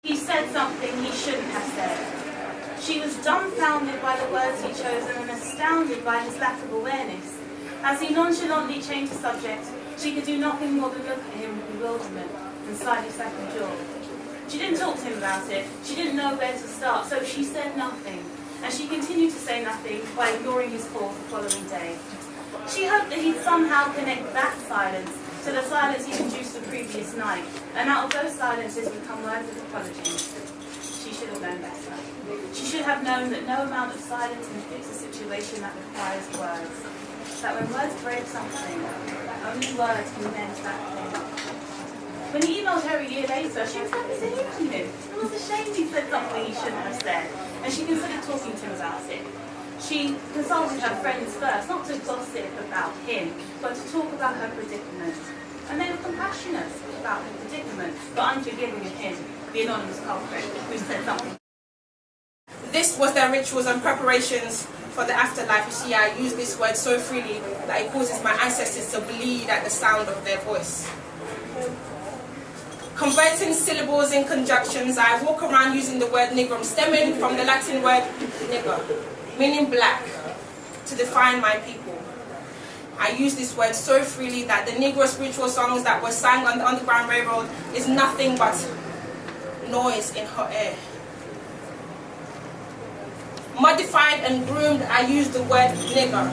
He said something he shouldn't have said. She was dumbfounded by the words he chose and astounded by his lack of awareness. As he nonchalantly changed the subject, she could do nothing more than look at him with bewilderment and slightly second jaw. She didn't talk to him about it. She didn't know where to start, so she said nothing. And she continued to say nothing by ignoring his call the following day. She hoped that he'd somehow connect that silence to the silence he produced the previous night, and out of those silences would come words of apology. She should have known better. She should have known that no amount of silence can fix a situation that requires words. That when words break something, only words can mend that thing. When he emailed her a year later, she was happy to hear from him. It was a shame he said something he shouldn't have said, and she considered talking to him about it. She consulted her friends first, not to gossip about him, but to talk about her predicament. And they were compassionate about her predicament, but unforgiving of him, the anonymous culprit, who said something. This was their rituals and preparations for the afterlife. You see, I use this word so freely that it causes my ancestors to bleed at the sound of their voice. Converting syllables in conjunctions, I walk around using the word nigrum, stemming from the Latin word nigger, meaning black, to define my people. I use this word so freely that the Negro spiritual songs that were sang on the Underground Railroad is nothing but noise in her ear. Modified and groomed, I use the word nigger,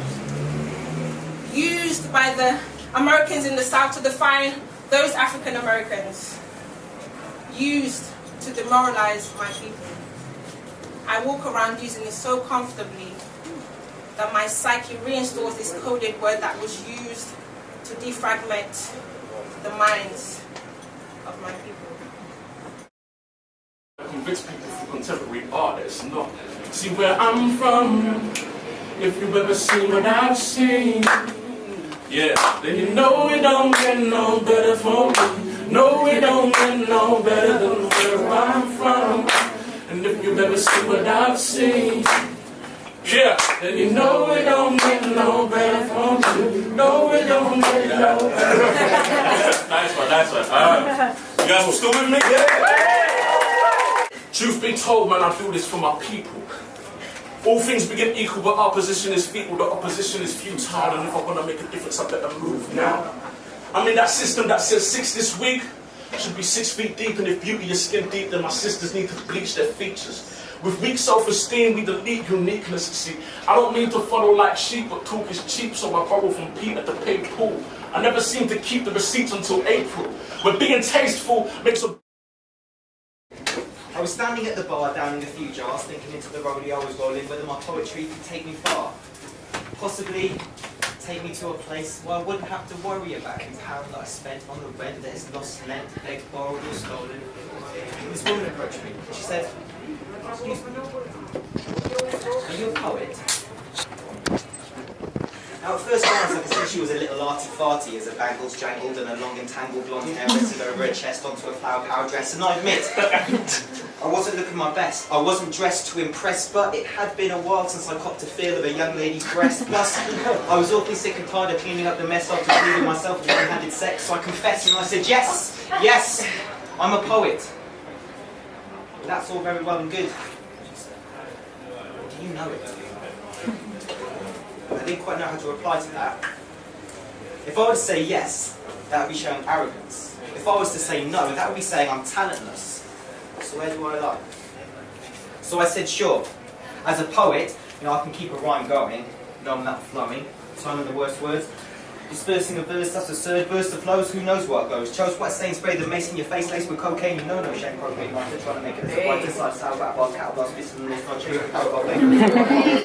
used by the Americans in the South to define those African Americans, used to demoralize my people. I walk around using it so comfortably that my psyche reinstalls this coded word that was used to defragment the minds of my people. Convince people through contemporary art that it's not. See where I'm from, if you've ever seen what I've seen, yeah, then you know it don't get no better for me. No, it don't get no better than where I'm from. And if you've ever seen what I've seen, yeah, then you know it don't get no better for me. No, it don't get no better. Nice one, nice one. You guys were still with me? Yeah. Truth be told, man, I do this for my people. All things begin equal, but opposition is feeble. The opposition is futile, and if I want to make a difference, I better move now. I'm in that system that says 6 this week should be 6 feet deep, and if beauty is skin deep, then my sisters need to bleach their features. With weak self-esteem, we delete uniqueness. See, I don't mean to follow like sheep, but talk is cheap, so I borrow from Pete at the paid pool. I never seem to keep the receipts until April. Where being tasteful makes a... I was standing at the bar, downing a few jars, thinking into the rodeo I was rolling, whether my poetry could take me far. Possibly take me to a place where I wouldn't have to worry about the pound that I spent on the rent that is lost, lent, begged, borrowed or stolen. This woman approached me. She said, "Excuse me, are you a poet?" Now at first glance I could see she was a little arty-farty as her bangles jangled and her long entangled blonde hair rested over her chest onto a flower power dress, and I admit, I wasn't looking my best. I wasn't dressed to impress, but it had been a while since I copped a feel of a young lady's breast. Plus, I was awfully sick and tired of cleaning up the mess after cleaning myself with one-handed sex, so I confessed and I said, yes, yes, I'm a poet. Well, that's all very well and good. She said, do you know it? I didn't quite know how to reply to that. If I were to say yes, that would be showing arrogance. If I was to say no, that would be saying I'm talentless. So where do I lie? So I said, sure. As a poet, I can keep a rhyme going, I'm that flowing, time of the worst words. Dispersing a verse, that's a third burst of flows, who knows what goes. Chose what saying, spray the mace in your face, laced with cocaine, you know no shame, propagate, trying to make it as a white inside, sour back, bar, cattle, blast, bits of the north, not true,